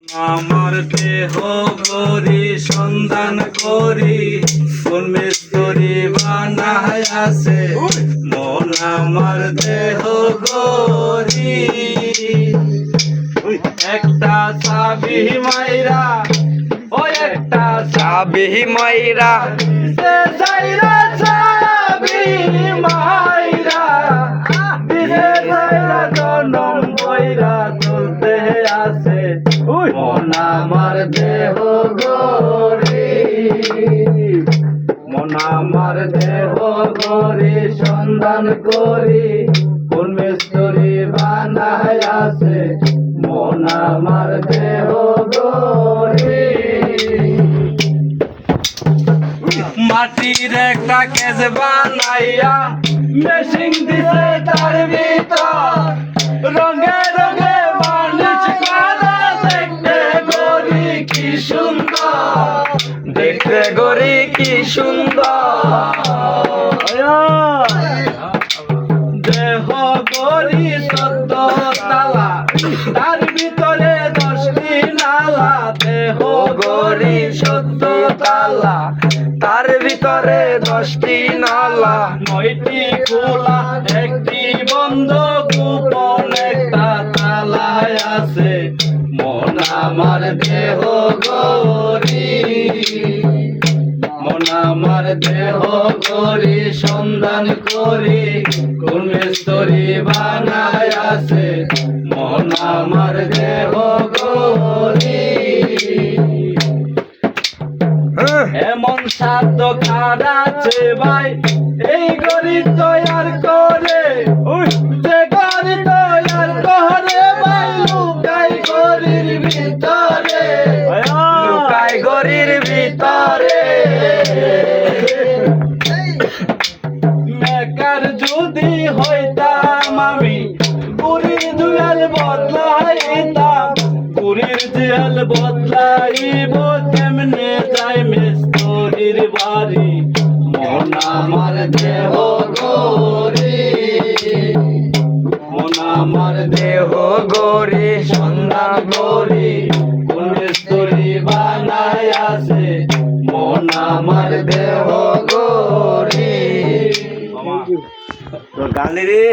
আমার দেহ গরি সন্ধান করি কোন মিস্ত্রি বানায় আছে মন আমার দেহ গরি একটা চাবি মাইরা ও একটা চাবি মাইরা সে যাইরা চাবি মাইরা দিছে যাইরা জনম বইরা চলতে আছে মন আমার দেহ গরি মন আমার দেহ গরি সন্ধান করি কোন মিস্ত্রি বানায় আছে মন আমার দেহ গরি মাটির একটা কেজ বানাইয়া মেশিন দিছে তার ভিতর রঙে রঙে মানুষ কালা দেখতে গরি কি সুন্দর দেখতে গরি কি সুন্দর দেহ গরি ১৪ তালা তার ভিতরে ১০টি নালা দেহ গরি ১৪ তালা তার ভিতরে ১০টি নালা ৯টি খোলা একটি বন্ধ গোপন একটা তালায় আছে মন আমার দেহ গরি মন আমার দেহ গরি সন্ধান করি কোন মিস্ত্রি বানায় আছে মন আমার দেহ গরি এমন সাধ্য খারাছে ভাই এই গরি তৈয়ার করে যে গরি তৈয়ার করে ভাই লুকাই গরির ভিতরে লুকাই গরির ভিতরে মেকার যদি হইতাম আমি গুড়ির দুয়াল বদলাইতাম গুড়ির দুয়াল বদলাইব কেমনে যাই মিস্ত্রির বাড়ি মন আমার দেহ গরি মন আমার দেহ গরি সন্ধান করি কোন মিস্ত্রি বানায় আছে মন আমার দেহ গরি গালি রে।